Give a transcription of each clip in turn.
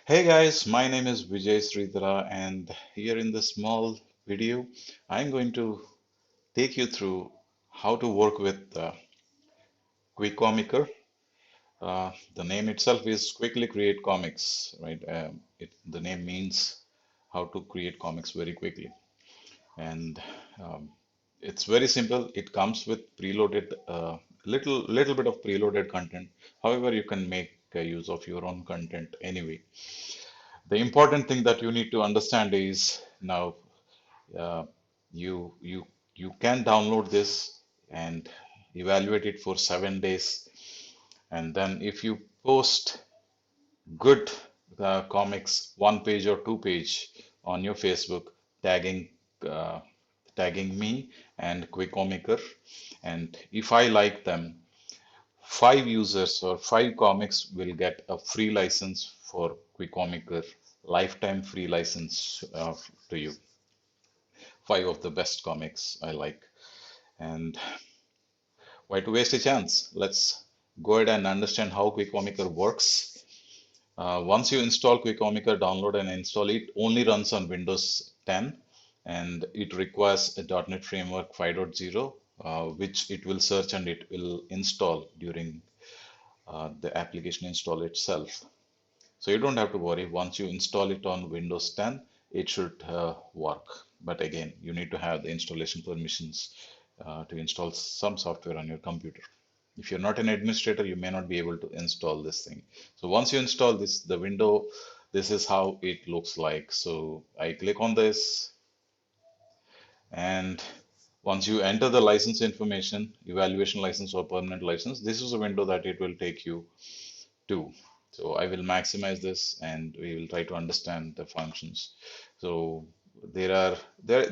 Hey guys, my name is Vijay Sridhara, and here in this small video, I'm going to take you through how to work with QuiComicker. The name itself is Quickly Create Comics, right? The name means how to create comics very quickly, and um, it's very simple. It comes with preloaded, little bit of preloaded content. However, you can make use of your own content anyway. The important thing that you need to understand is now uh, you can download this and evaluate it for 7 days, and then if you post good comics, one page or two page on your Facebook, tagging uh, tagging me and QuiComicker, and if I like them, five users or five comics will get a free license for QuiComicker, lifetime free license to you. Five of the best comics I like. And why to waste a chance? Let's go ahead and understand how QuiComicker works. Once you install QuiComicker, download and install it, only runs on Windows 10 and it requires a .NET Framework 5.0, which it will search and it will install during the application install itself. So you don't have to worry. Once you install it on Windows 10, it should work. But again, you need to have the installation permissions to install some software on your computer. If you're not an administrator, you may not be able to install this thing. So once you install this, the window, this is how it looks like. So I click on this, and once you enter the license information, evaluation license or permanent license, this is a window that it will take you to. So I will maximize this and we will try to understand the functions. So this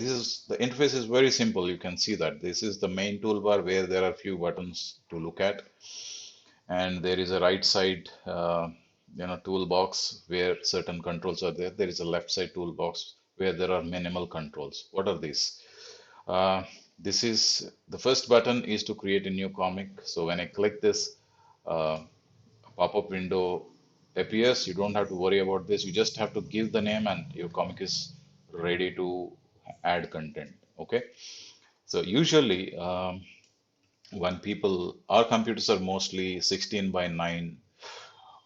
is the interface is very simple. You can see that this is the main toolbar where there are few buttons to look at, and there is a right side toolbox where certain controls are there. There is a left side toolbox where there are minimal controls. What are these? Uh, this is the first button is to create a new comic. So when I click this, uh, pop-up window appears. You don't have to worry about this. You just have to give the name and your comic is ready to add content. Okay. So usually when our computers are mostly 16 by 9,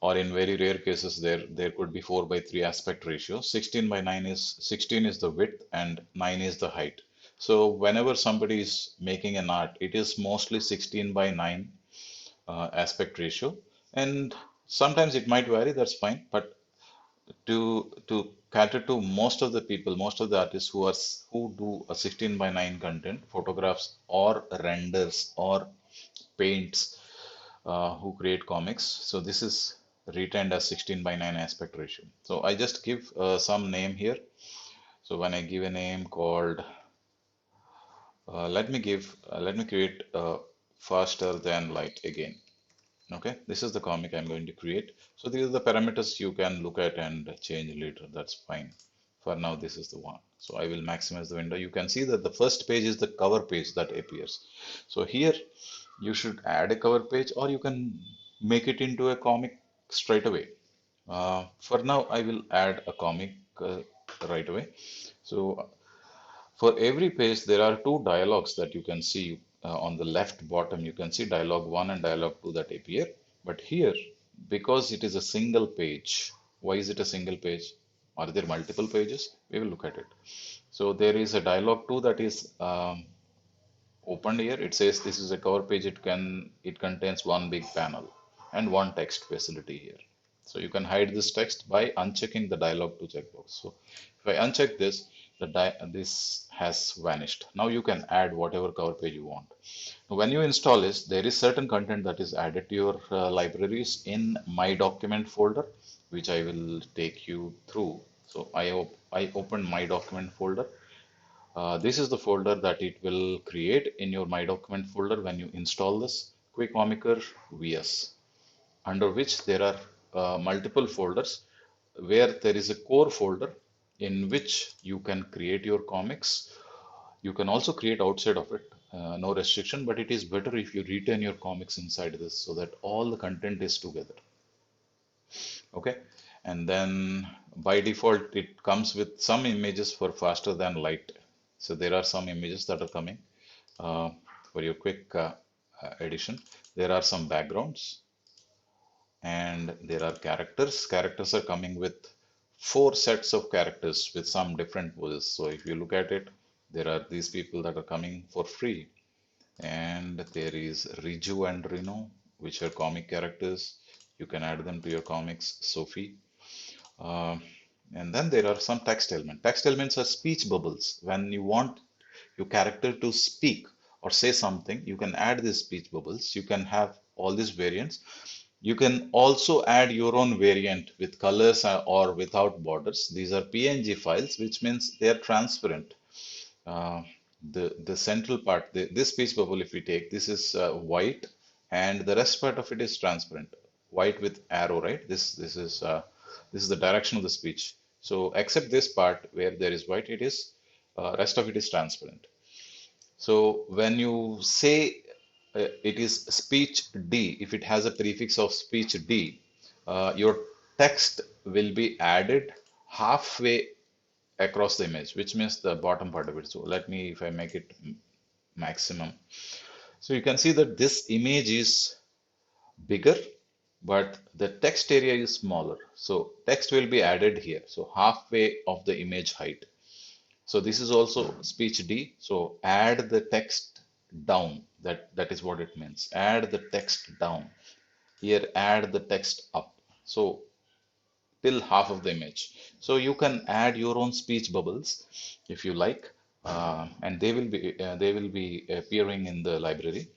or in very rare cases there could be 4 by 3 aspect ratio. 16 is the width and 9 is the height. So whenever somebody is making an art, it is mostly 16 by 9 aspect ratio, and sometimes it might vary, that's fine, but to cater to most of the people, most of the artists who do a 16 by 9 content, photographs or renders or paints, who create comics, so this is retained as 16 by 9 aspect ratio. So I just give some name here. So when I give a name called let me create faster than light again. Okay, this is the comic I'm going to create. So these are the parameters you can look at and change later. That's fine. For now, this is the one. So I will maximize the window. You can see that the first page is the cover page that appears. So here you should add a cover page, or you can make it into a comic straight away. For now, I will add a comic right away. So for every page, there are two dialogues that you can see on the left bottom. You can see dialogue 1 and dialogue 2 that appear. But here, because it is a single page, why is it a single page? Are there multiple pages? We will look at it. So there is a dialogue 2 that is opened here. It says this is a cover page. It contains one big panel and one text facility here. So you can hide this text by unchecking the dialog to checkbox. So if I uncheck this, this has vanished. Now you can add whatever cover page you want. When you install this, there is certain content that is added to your libraries in my document folder, which I will take you through. So I open my document folder. This is the folder that it will create in your My Document folder when you install this QuiComicker VS, under which there are multiple folders where there is a core folder in which you can create your comics. You can also create outside of it, no restriction, but it is better if you retain your comics inside this so that all the content is together. Okay. And then by default, it comes with some images for faster than light. So there are some images that are coming uh, for your quick edition. There are some backgrounds and there are characters. Characters are coming with 4 sets of characters with some different poses. So if you look at it, there are these people that are coming for free. And there is Riju and Reno, which are comic characters. You can add them to your comics, Sophie. Uh, and then there are some text elements. Text elements are speech bubbles. When you want your character to speak or say something, you can add these speech bubbles. You can have all these variants. You can also add your own variant with colors or without borders. These are PNG files, which means they are transparent. Uh, the central part, this speech bubble, if we take, this is white, and the rest part of it is transparent, white with arrow, right? This is the direction of the speech. So except this part where there is white, it is rest of it is transparent. So when you say it is speech D, if it has a prefix of speech D, your text will be added halfway across the image, which means the bottom part of it. So let me, if I make it maximum. So you can see that this image is bigger, but the text area is smaller. So text will be added here. So halfway of the image height. So this is also speech D. So add the text down. That is what it means. Add the text down. Here, add the text up. So till half of the image. So you can add your own speech bubbles if you like, and they will be appearing in the library.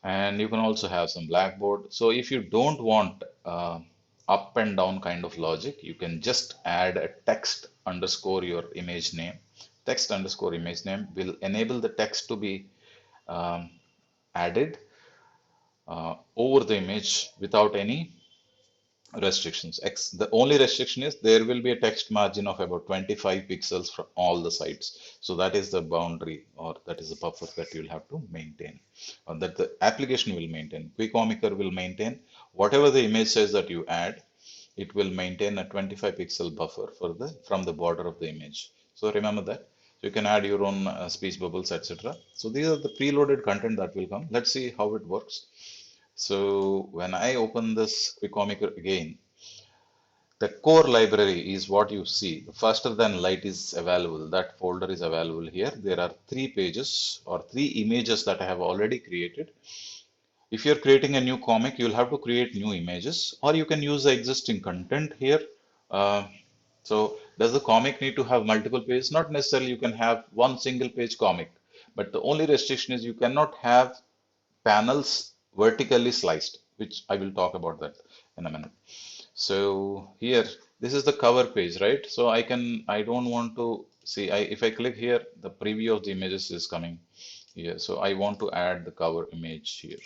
And you can also have some blackboard. So if you don't want up and down kind of logic, you can just add a text underscore your image name. Text underscore image name will enable the text to be um, added over the image without any restrictions. The only restriction is there will be a text margin of about 25 pixels from all the sides. So that is the boundary, or that is the buffer that you'll have to maintain, or that the application will maintain. QuiComicker will maintain whatever the image size that you add. It will maintain a 25 pixel buffer for the from the border of the image. So remember that. So you can add your own speech bubbles, etc. So these are the preloaded content that will come. Let's see how it works. So when I open this QuiComicker again, the core library is what you see. Faster than light is available. That folder is available here. There are 3 pages or 3 images that I have already created. If you're creating a new comic, you'll have to create new images, or you can use the existing content here. Uh, so does the comic need to have multiple pages? Not necessarily. You can have one single page comic, but the only restriction is you cannot have panels vertically sliced, which I will talk about that in a minute. So here, this is the cover page, right? So I don't want to see, if I click here, the preview of the images is coming here. So I want to add the cover image here.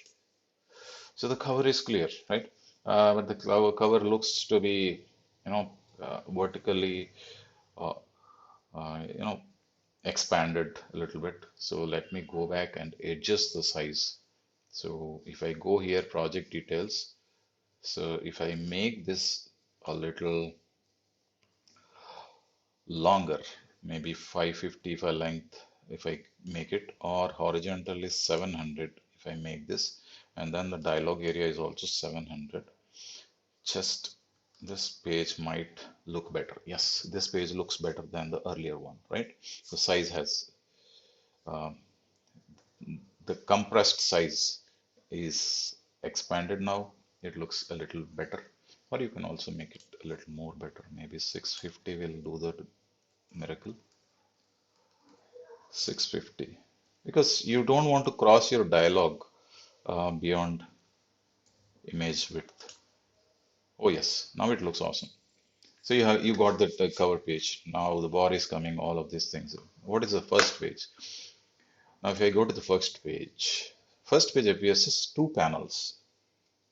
So the cover is clear, right? But the cover looks to be, vertically, uh, you know, expanded a little bit. So let me go back and adjust the size. So if I go here, project details. So if I make this a little longer, maybe 550 if I length, if I make it, or horizontal is 700 if I make this, and then the dialog area is also 700. Just this page might look better. Yes, this page looks better than the earlier one, right? The size has uh, the compressed size is expanded now. It looks a little better, or you can also make it a little more better. Maybe 650 will do the miracle. 650, because you don't want to cross your dialogue beyond image width. Oh yes, now it looks awesome. So you got the cover page. Now the bar is coming, all of these things. What is the first page? Now if I go to the first page appears as 2 panels,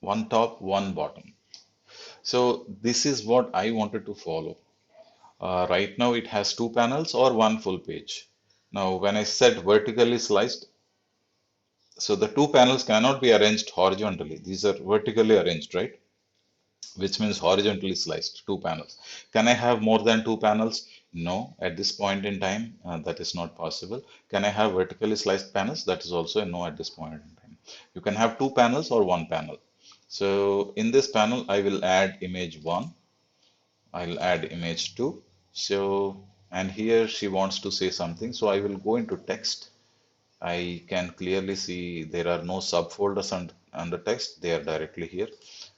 one top, one bottom. So this is what I wanted to follow. Right now it has 2 panels or one full page. Now when I said vertically sliced, so the 2 panels cannot be arranged horizontally. These are vertically arranged, right? which means horizontally sliced, two panels. Can I have more than two panels? No, at this point in time, that is not possible. Can I have vertically sliced panels? That is also a no at this point in time. You can have two panels or one panel. So in this panel, I will add image one, I'll add image two. So, and here she wants to say something. So I will go into text. I can clearly see there are no subfolders under text. They are directly here.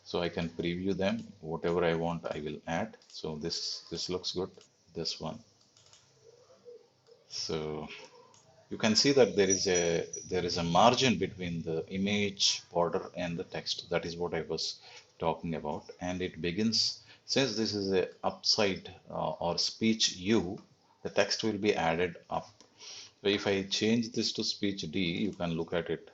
So I can preview them. Whatever I want, I will add. So this looks good. This one. So you can see that there is a margin between the image border and the text. That is what I was talking about. And it begins, since this is a upside or speech U, the text will be added up. So if I change this to speech D, you can look at it.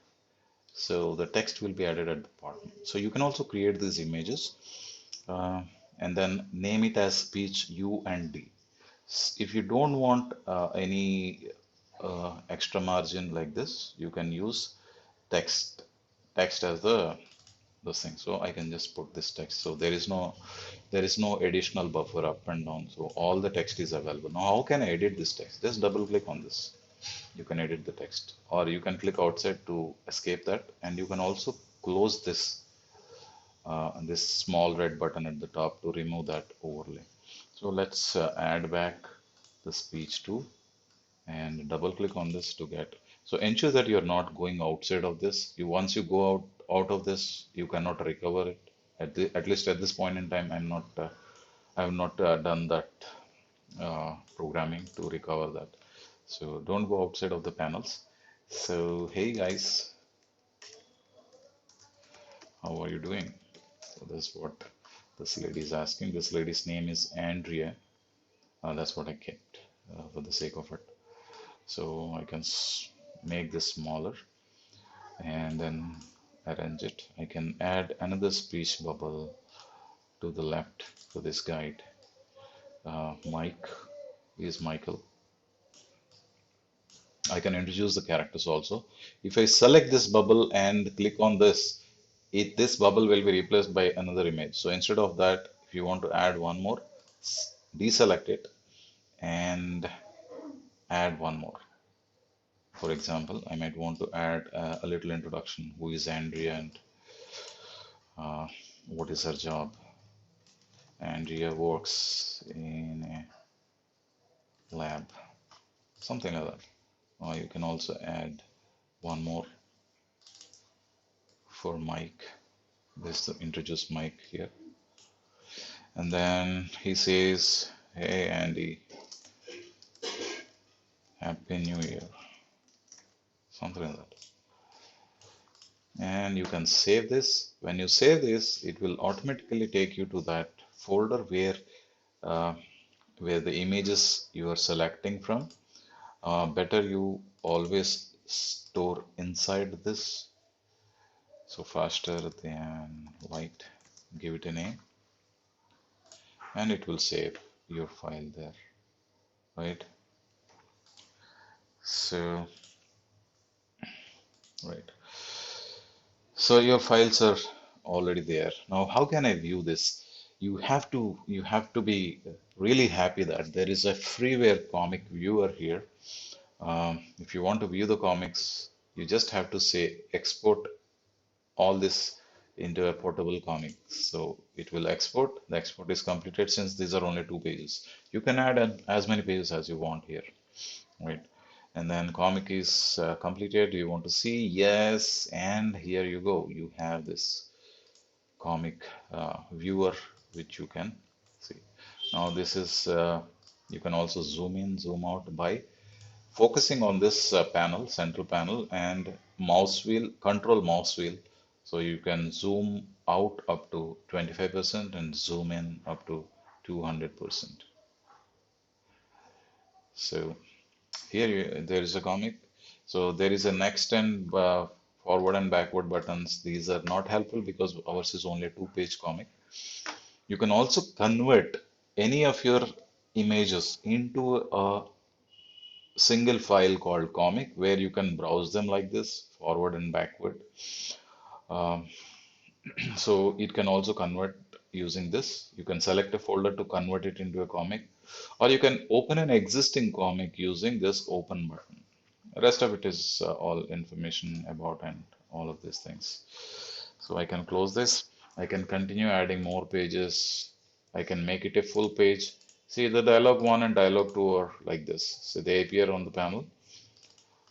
So the text will be added at the bottom. So you can also create these images uh, and then name it as speech U and D. If you don't want any extra margin like this, you can use text as the thing. So I can just put this text. So there is no additional buffer up and down. So all the text is available. Now how can I edit this text? Just double click on this. You can edit the text, or you can click outside to escape that, and you can also close this small red button at the top to remove that overlay. So let's add back the speech to and double click on this to get. So ensure that you're not going outside of this. Once you go out of this, you cannot recover it. At least at this point in time, I have not done that programming to recover that. So don't go outside of the panels. So hey guys, how are you doing? So that's what this lady is asking. This lady's name is Andrea. That's what I kept for the sake of it. So I can make this smaller and then arrange it. I can add another speech bubble to the left for this guide. Mike is Michael. I can introduce the characters also. If I select this bubble and click on this, this bubble will be replaced by another image. So instead of that, if you want to add one more, deselect it and add one more. For example, I might want to add a little introduction. Who is Andrea and uh, what is her job? Andrea works in a lab, something like that. Or you can also add one more for Mike. This to introduce Mike here. And then he says, hey Andy, Happy New Year. Something like that. And you can save this. When you save this, it will automatically take you to that folder uh, where the images you are selecting from. Better you always store inside this. So faster than light, give it a name, and it will save your file there, right? So, right. So your files are already there. Now, how can I view this? You have to be really happy that there is a freeware comic viewer here. If you want to view the comics, you just have to say export all this into a portable comic. So it will export. The export is completed since these are only 2 pages. You can add as many pages as you want here, right? And then comic is completed. You want to see? Yes. And here you go. You have this comic viewer, which you can see. Now this is, you can also zoom in, zoom out by focusing on this panel, central panel, and mouse wheel, control mouse wheel. So you can zoom out up to 25% and zoom in up to 200%. So here there is a comic. So there is a next and forward and backward buttons. These are not helpful because ours is only a 2-page comic. You can also convert any of your images into a single file called comic where you can browse them like this, forward and backward. Um, so it can also convert using this. You can select a folder to convert it into a comic, or you can open an existing comic using this open button. The rest of it is all information about and all of these things. So I can close this. I can continue adding more pages. I can make it a full page. See, the dialog 1 and dialog 2 are like this. So they appear on the panel.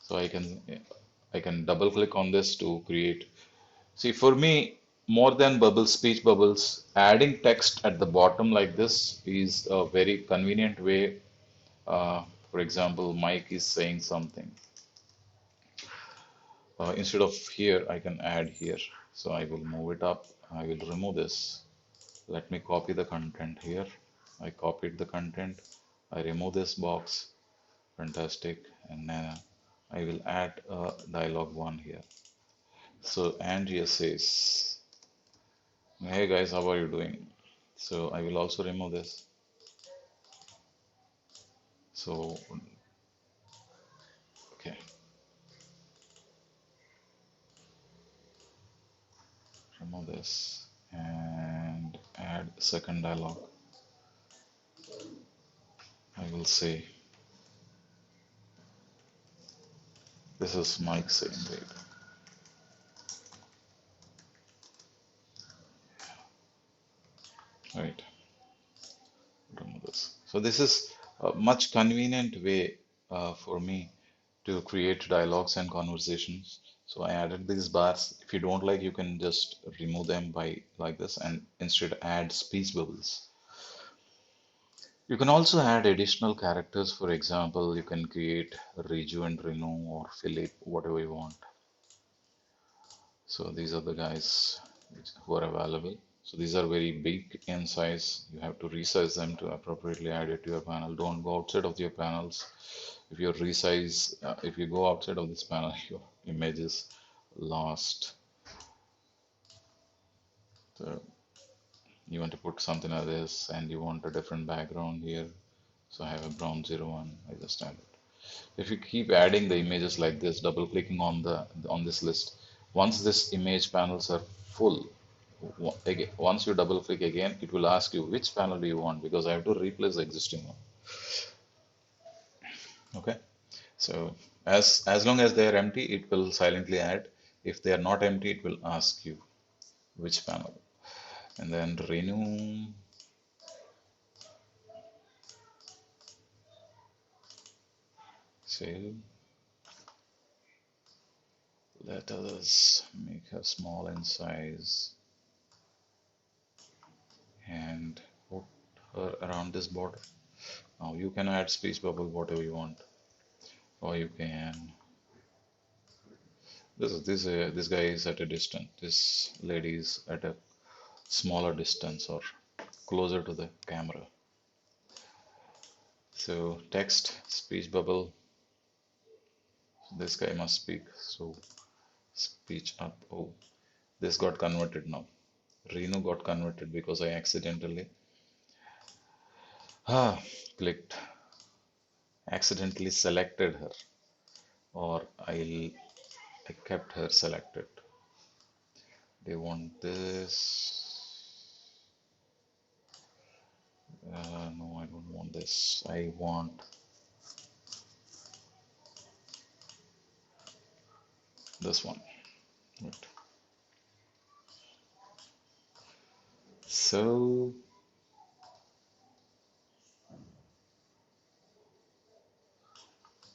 So I can double click on this to create. See, for me, more than bubbles, speech bubbles, adding text at the bottom like this is a very convenient way. For example, Mike is saying something. Instead of here, I can add here. So I will move it up. I will remove this. Let me copy the content here. I copied the content. I remove this box. Fantastic. And I will add a dialog 1 here. So Andrea says, hey guys, how are you doing? So I will also remove this. So, okay, remove this and add second dialog. I will say, this is Mike saying, right, remove this. So this is a much convenient way for me to create dialogues and conversations. So I added these bars. If you don't like, you can just remove them by like this and instead add speech bubbles. You can also add additional characters. For example, you can create Riju and Renu or Philip, whatever you want. So these are the guys who are available. So these are very big in size. You have to resize them to appropriately add it to your panel. Don't go outside of your panels. If you resize, if you go outside of this panel, your image is lost. So you want to put something like this and you want a different background here. So I have a brown 01. I just add it. If you keep adding the images like this, double clicking on this list, once this image panels are full, again, once you double click again, it will ask you which panel do you want because I have to replace the existing one. Okay, so as long as they are empty, it will silently add. If they are not empty, it will ask you which panel. And then renew. Save. Let us make her small in size and put her around this border. Now you can add speech bubble whatever you want, or you can. This guy is at a distance. This lady is at a smaller distance or closer to the camera. So text speech bubble. This guy must speak. So speech up. Oh, this got converted now. Renu got converted because I accidentally ah clicked, accidentally selected her, or I kept her selected. They want this. No, I don't want this. I want this one. Right. So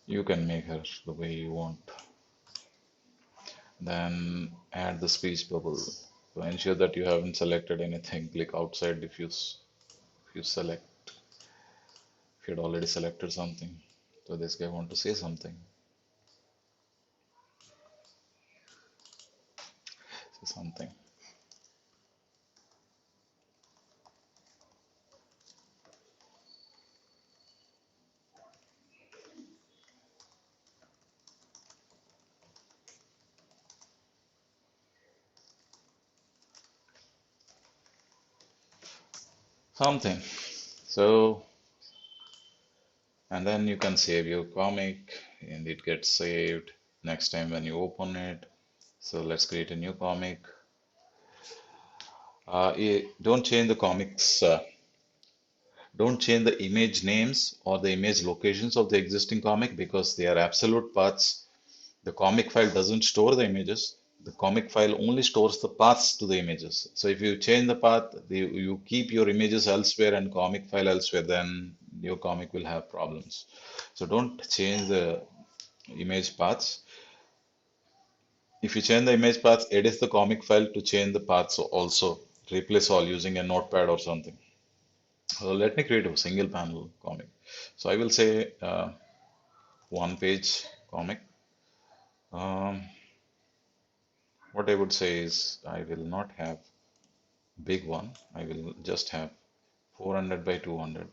you can make her the way you want. Then add the speech bubble. To ensure that you haven't selected anything, click outside diffuse. If you select, if you had already selected something. So this guy want to say something. Say something. Something. So, and then you can save your comic and it gets saved next time when you open it. So let's create a new comic. Don't change the comics. Don't change the image names or the image locations of the existing comic because they are absolute paths. The comic file doesn't store the images. The comic file only stores the paths to the images. So if you change the path, you keep your images elsewhere and comic file elsewhere, then your comic will have problems. So don't change the image paths. If you change the image paths, edit the comic file to change the paths also. Replace all using a notepad or something. So let me create a single panel comic. So I will say one page comic. Um, what I would say is I will not have big one. I will just have 400 by 200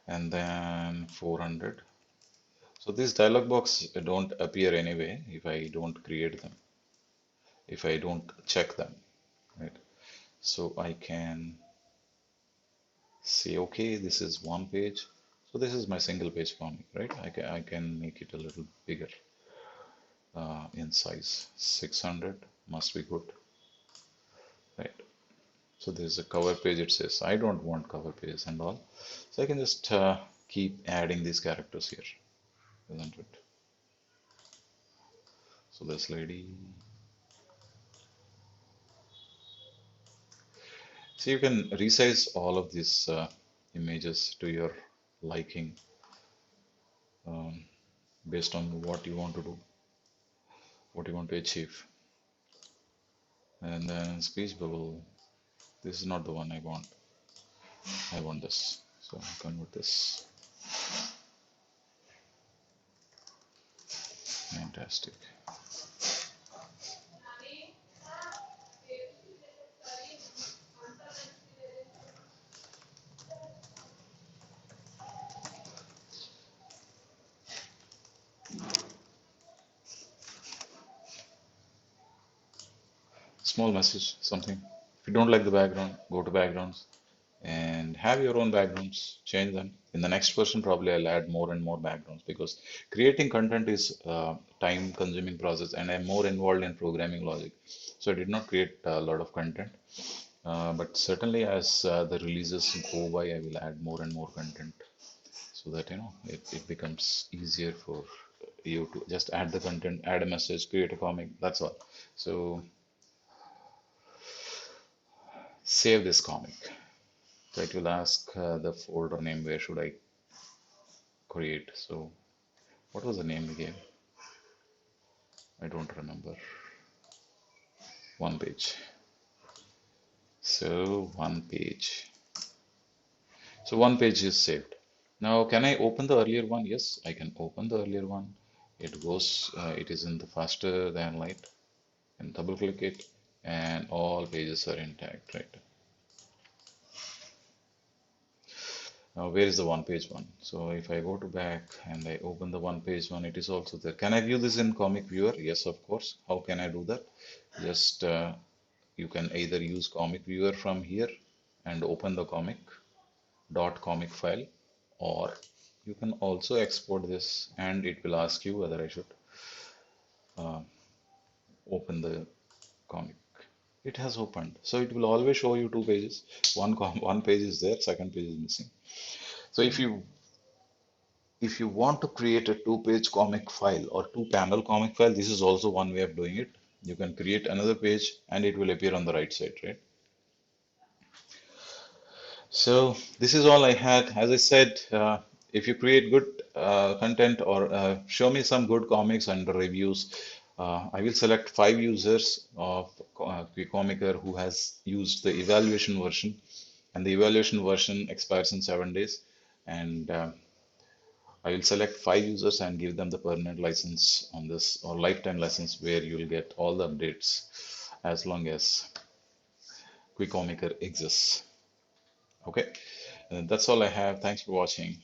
and then 400. So this dialog box don't appear anyway if I don't create them, if I don't check them, right? So I can say, okay, this is one page. So this is my single page comic, right? I can make it a little bigger in size. 600 must be good, right? So there's a cover page, it says. I don't want cover page and all. So I can just keep adding these characters here, isn't it? So this lady. So you can resize all of these images to your liking um, based on what you want to do, what you want to achieve. And then speech bubble. This is not the one I want. I want this. So I'll convert this. Fantastic. Small message, something. If you don't like the background, go to backgrounds and have your own backgrounds, change them. In the next version, probably I'll add more and more backgrounds because creating content is a time consuming process and I'm more involved in programming logic. So I did not create a lot of content. But certainly as the releases go by, I will add more and more content so that it becomes easier for you to just add the content, add a message, create a comic, that's all. So save this comic. So it will ask the folder name, where should I create? So what was the name we gave? I don't remember. One page. So one page. So one page is saved. Now can I open the earlier one? Yes, I can open the earlier one. It goes, it is in the faster than light, and double click it and all pages are intact, right? Now where is the one page one? So if I go to back and I open the one page one, it is also there. Can I view this in comic viewer? Yes, of course. How can I do that? Just you can either use comic viewer from here and open the comic file, or you can also export this and it will ask you whether I should uh, open the comic. It has opened, so it will always show you two pages. One page is there, second page is missing. So if you want to create a two-page comic file or two-panel comic file, this is also one way of doing it. You can create another page and it will appear on the right side, right? So this is all I had. As I said, if you create good content or show me some good comics under reviews, I will select 5 users of QuiComicker who has used the evaluation version, and the evaluation version expires in 7 days. And I will select 5 users and give them the permanent license on this, or lifetime license, where you will get all the updates as long as QuiComicker exists. Okay, and that's all I have. Thanks for watching.